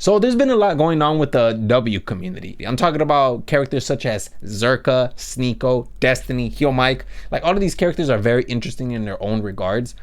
So there's been a lot going on with the W community. I'm talking about characters such as Zerka, Sneako, Destiny, HeelMike. Like, all of these characters are very interesting in their own regards,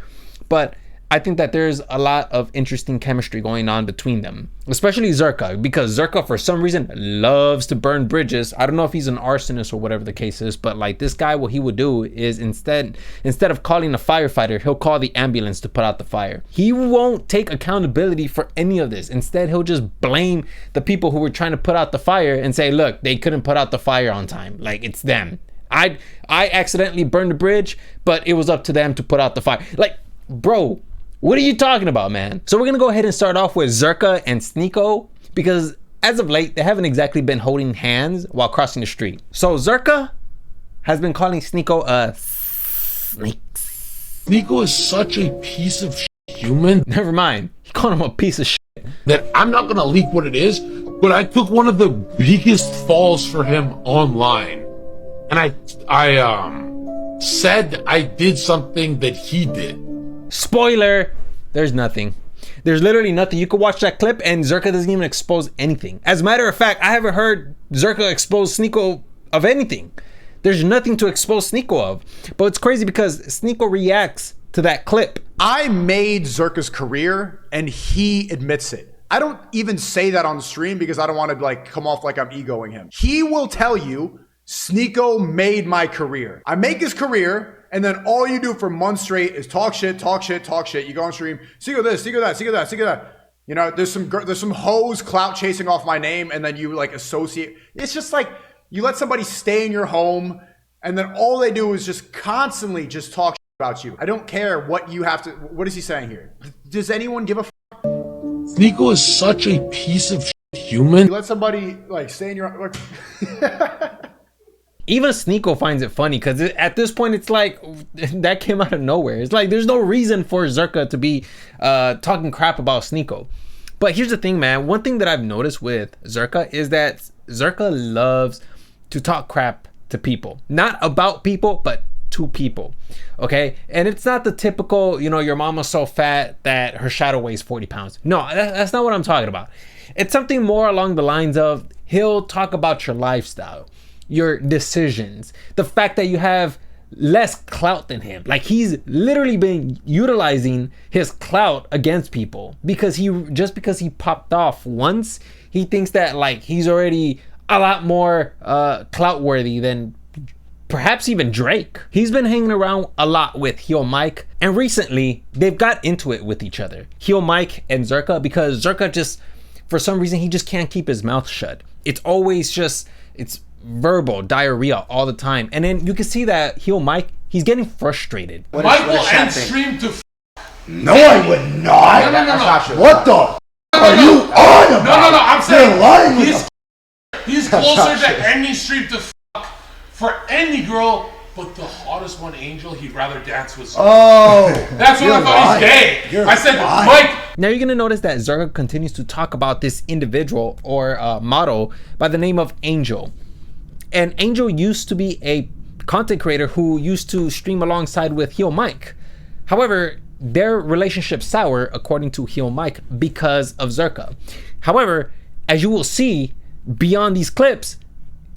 but I think that there's a lot of interesting chemistry going on between them, especially Zerka, because Zerka for some reason loves to burn bridges. I don't know if he's an arsonist or whatever the case is, but like, this guy, what he would do is instead of calling a firefighter, he'll call the ambulance to put out the fire. He won't take accountability for any of this. Instead, he'll just blame the people who were trying to put out the fire and say, look, they couldn't put out the fire on time. Like, it's them. I accidentally burned the bridge, but it was up to them to put out the fire. Like, bro, what are you talking about, man? So we're gonna go ahead and start off with Zerka and Sneako, because as of late, they haven't exactly been holding hands while crossing the street. So Zerka has been calling Sneako a snake. Sneako is such a piece of human. Never mind, he called him a piece of shit. That I'm not gonna leak what it is, but I took one of the biggest falls for him online. And I said I did something that he did. Spoiler, there's nothing. There's literally nothing. You could watch that clip and Zerka doesn't even expose anything. As a matter of fact, I haven't heard Zerka expose Sneako of anything. There's nothing to expose Sneako of. But it's crazy because Sneako reacts to that clip. I made Zerka's career and he admits it. I don't even say that on the stream because I don't want to like come off like I'm egoing him. He will tell you, Sneako made my career. I make his career, and then all you do for months straight is talk shit, talk shit, talk shit. You go on stream, Sneako this, Sneako that, Sneako that, Sneako that. You know, there's some hoes clout chasing off my name, and then you like associate. It's just like you let somebody stay in your home, and then all they do is just constantly just talk shit about you. I don't care what you have to. What is he saying here? Does anyone give a? Sneako is such a piece of human. You let somebody like stay in your. Like, even Sneako finds it funny because at this point it's like that came out of nowhere. It's like there's no reason for Zerka to be talking crap about Sneako. But here's the thing, man. One thing that I've noticed with Zerka is that Zerka loves to talk crap to people. Not about people, but to people. Okay? And it's not the typical, you know, your mama's so fat that her shadow weighs 40 pounds. No, that's not what I'm talking about. It's something more along the lines of he'll talk about your lifestyle, your decisions, the fact that you have less clout than him. Like, he's literally been utilizing his clout against people because because he popped off once, he thinks that like he's already a lot more clout worthy than perhaps even Drake. He's been hanging around a lot with HeelMike, and recently they've got into it with each other, HeelMike and Zerka, because Zerka just, for some reason, he just can't keep his mouth shut. It's always just, it's verbal diarrhea all the time. And then you can see that HeelMike, he's getting frustrated. Mike will end stream to No, I would not. No. What the are you on about? No, I'm saying you're lying. He's closer to any stream to for any girl, but the hottest one, Angel, he'd rather dance with. Oh, that's what I thought. He's gay. I said, Mike. Now you're gonna notice that Zerka continues to talk about this individual or model by the name of Angel. And Angel used to be a content creator who used to stream alongside with HeelMike. However, their relationship soured according to HeelMike because of Zerka. However, as you will see beyond these clips,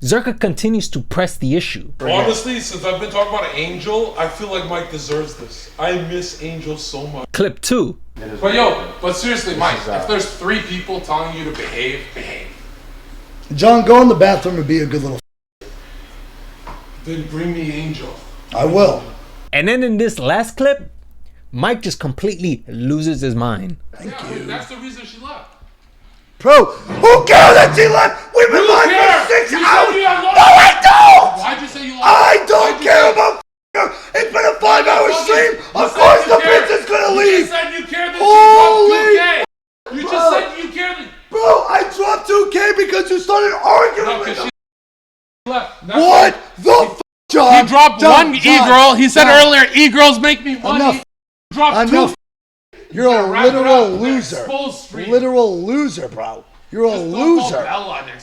Zerka continues to press the issue. Honestly, since I've been talking about Angel, I feel like Mike deserves this. I miss Angel so much. Clip 2. But seriously, Mike, if there's 3 people telling you to behave. John, go in the bathroom and be a good little. Then bring me Angel. I will. And then in this last clip, Mike just completely loses his mind. Thank you. That's the reason she left. Bro, who cares that she left? We've been live for 6 hours. No, I don't. Why'd you say you lost? I don't care about her. It's been a 5-hour stream. Of course the bitch is gonna leave. You just said you cared that Holy she dropped 2K. You just said you cared that. Bro, I dropped 2K because you started arguing with him. Left. What the f***, John? He dropped John, one e-girl. He said earlier, e-girls make me money. Enough. He dropped Enough. 2. You're a literal loser. Exposed stream. Literal loser, bro. You're a loser.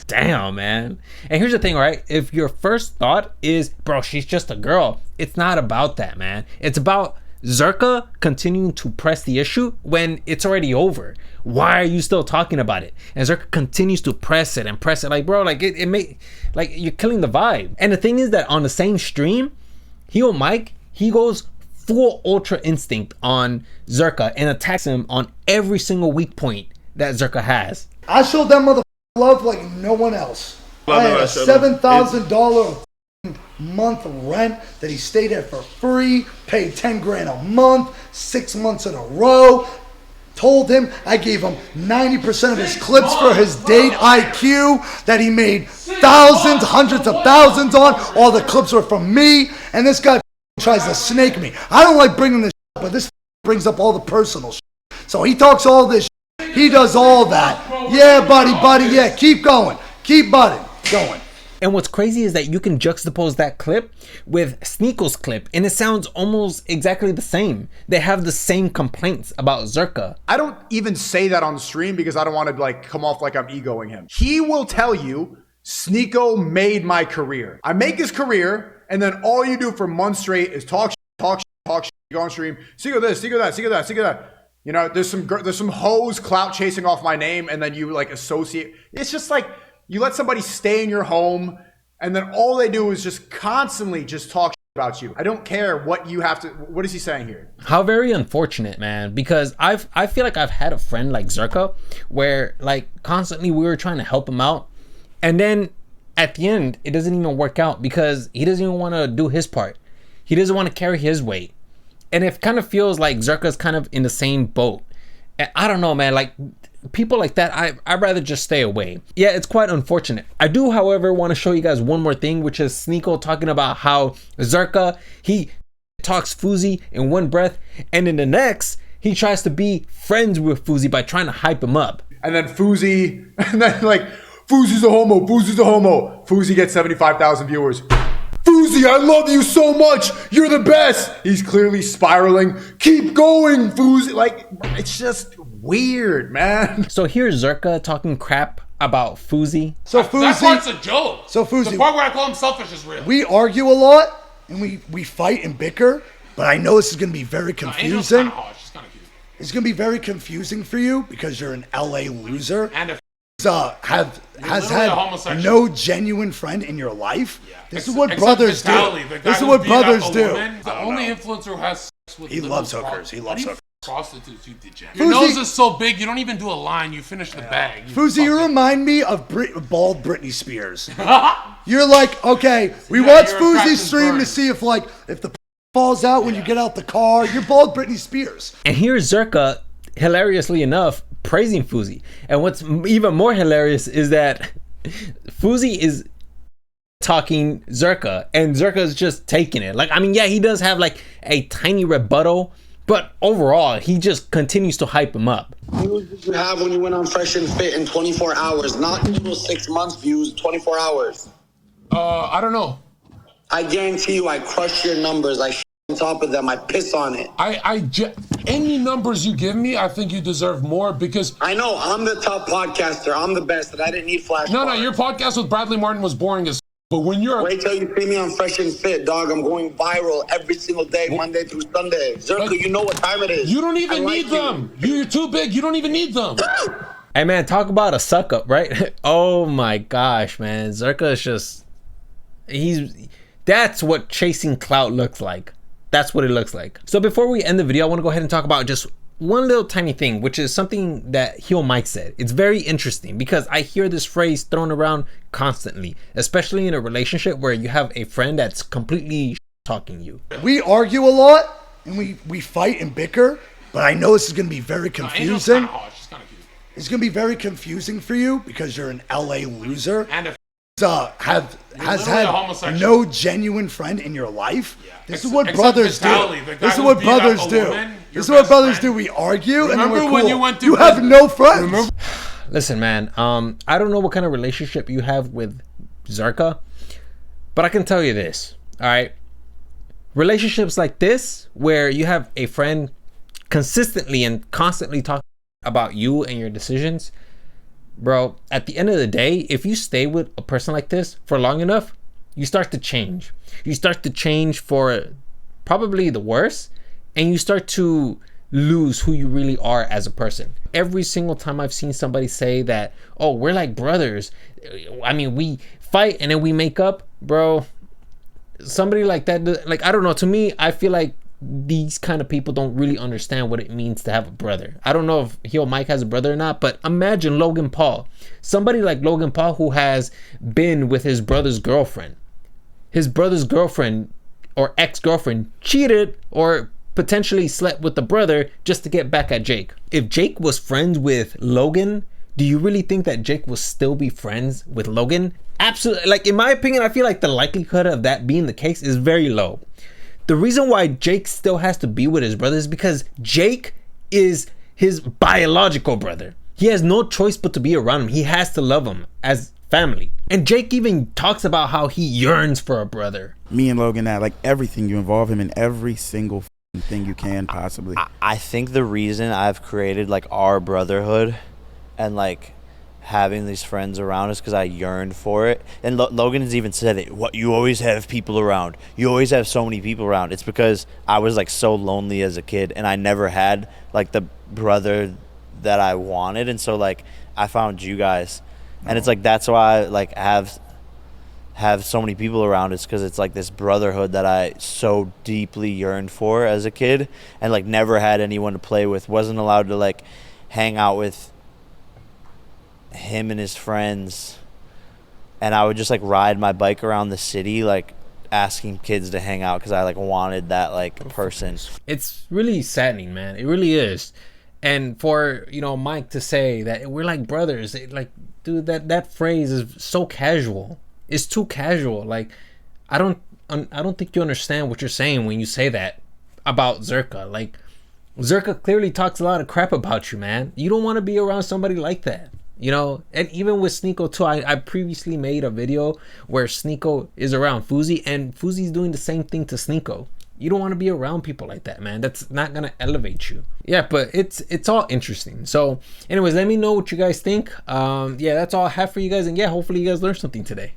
Damn, man. And here's the thing, right? If your first thought is, bro, she's just a girl, it's not about that, man. It's about Zerka continuing to press the issue when it's already over? Why are you still talking about it? And Zerka continues to press it and press it. Like, bro, like it may, like, you're killing the vibe. And the thing is that on the same stream, HeelMike, he goes full ultra instinct on Zerka and attacks him on every single weak point that Zerka has. I showed that motherfucker love like no one else. I had a $7,000 month rent that he stayed at for free, paid 10 grand a month, 6 months in a row. Told him I gave him 90% of his clips for his date IQ that he made thousands, hundreds of thousands on. All the clips were from me, and this guy tries to snake me. I don't like bringing this up, but this brings up all the personal shit. So he talks all this shit. He does all that. Yeah, buddy, yeah, keep going. Keep going. And what's crazy is that you can juxtapose that clip with Sneako's clip, and it sounds almost exactly the same. They have the same complaints about Zerka. I don't even say that on stream because I don't want to like come off like I'm egoing him. He will tell you, Sneako made my career. I make his career, and then all you do for months straight is talk shit, go on stream. Sneako this, Sneako that. You know, there's some hoes clout chasing off my name, and then you like associate. It's just like, you let somebody stay in your home, and then all they do is just constantly just talk about you. I don't care what you have to. What is he saying here? How very unfortunate, man. Because I feel like I've had a friend like Zerka, where like constantly we were trying to help him out, and then at the end it doesn't even work out because he doesn't even want to do his part. He doesn't want to carry his weight, and it kind of feels like Zerka's kind of in the same boat. And I don't know, man. Like, people like that, I'd rather just stay away. Yeah, it's quite unfortunate. I do, however, want to show you guys one more thing, which is Sneako talking about how Zerka, he talks Fousey in one breath, and in the next, he tries to be friends with Fousey by trying to hype him up. And then Fousey, and then like, Fousey's a homo. Fousey gets 75,000 viewers. Fousey, I love you so much. You're the best. He's clearly spiraling. Keep going, Fousey. Like, it's just weird, man. So here's Zerka talking crap about Fousey. So Fousey, that part's a joke. So Fousey, the part where I call him selfish is real. We argue a lot and we fight and bicker, but I know this is going to be very confusing. She's kind of cute. It's going to be very confusing for you because you're an LA loser. And if has had no genuine friend in your life. Yeah. This is what brothers do. This is what brothers do. The only influencer who has sex with he loves hookers. He loves hookers. Prostitutes, you degenerate. Your nose is so big, you don't even do a line. You finish the bag. Fousey, you remind me of bald Britney Spears. You're like, okay, we watch Fousey's stream to see if the falls out when you get out the car. You're bald Britney Spears. And here's Zerka, hilariously enough, praising Fousey. And what's even more hilarious is that Fousey is talking Zerka, and Zerka is just taking it. Like, I mean, yeah, he does have like a tiny rebuttal, but overall, he just continues to hype him up. Views did you have when you went on Fresh and Fit in 24 hours? Not little 6 months views, 24 hours. I don't know. I guarantee you I crush your numbers. I on top of them. I piss on it. Any numbers you give me, I think you deserve more because... I know. I'm the top podcaster. I'm the best, and I didn't need flash. No, your podcast with Bradley Martin was boring as... But when you're... Wait till you see me on Fresh and Fit, dog. I'm going viral every single day, Monday through Sunday. Zerka, you know what time it is. You don't even need them. You're too big. You don't even need them. Hey, man, talk about a suck up, right? Oh, my gosh, man. Zerka is just... That's what chasing clout looks like. That's what it looks like. So before we end the video, I want to go ahead and talk about just one little tiny thing, which is something that HeelMike said. It's very interesting because I hear this phrase thrown around constantly, especially in a relationship where you have a friend that's completely talking you. We argue a lot and we fight and bicker, but I know this is going to be very confusing. She's kind of cute. It's going to be very confusing for you because you're an LA loser. And if has had no genuine friend in your life. Yeah. This is what brothers do. This is what brothers do. This is what brothers do. We argue and then we're cool. When you have no friends. Listen, man, I don't know what kind of relationship you have with Zerka, but I can tell you this, all right? Relationships like this, where you have a friend consistently and constantly talking about you and your decisions, bro, at the end of the day, if you stay with a person like this for long enough, you start to change. You start to change for probably the worse, and you start to lose who you really are as a person. Every single time I've seen somebody say that, oh, we're like brothers, I mean, we fight and then we make up, bro. Somebody like that, like, I don't know, to me, I feel like these kind of people don't really understand what it means to have a brother. I don't know if HeelMike has a brother or not, but imagine Logan Paul. Somebody like Logan Paul who has been with his brother's girlfriend. His brother's girlfriend or ex-girlfriend cheated or potentially slept with the brother just to get back at Jake. If Jake was friends with Logan, do you really think that Jake will still be friends with Logan? Absolutely. Like, in my opinion, I feel like the likelihood of that being the case is very low. The reason why Jake still has to be with his brother is because Jake is his biological brother. He has no choice but to be around him. He has to love him as family. And Jake even talks about how he yearns for a brother. Me and Logan, that like everything, you involve him in every single thing you can possibly. I think the reason I've created like our brotherhood and like having these friends around is because I yearned for it. And Logan has even said it. What, you always have people around. You always have so many people around. It's because I was like so lonely as a kid, and I never had like the brother that I wanted. And so like I found you guys, and it's like that's why I like have so many people around. It's because it's like this brotherhood that I so deeply yearned for as a kid, and like never had anyone to play with. Wasn't allowed to like hang out with him and his friends, and I would just like ride my bike around the city like asking kids to hang out because I like wanted that like person. It's really saddening, man. It really is. And for, you know, Mike to say that we're like brothers, like, dude, that phrase is so casual. It's too casual. Like, I don't think you understand what you're saying when you say that about Zerka. Like, Zerka clearly talks a lot of crap about you, man. You don't want to be around somebody like that. You know, and even with Sneako too, I previously made a video where Sneako is around Fousey, and Fousey's doing the same thing to Sneako. You don't want to be around people like that, man. That's not gonna elevate you. Yeah, but it's all interesting. So anyways, let me know what you guys think. Yeah, that's all I have for you guys, and yeah, hopefully you guys learned something today.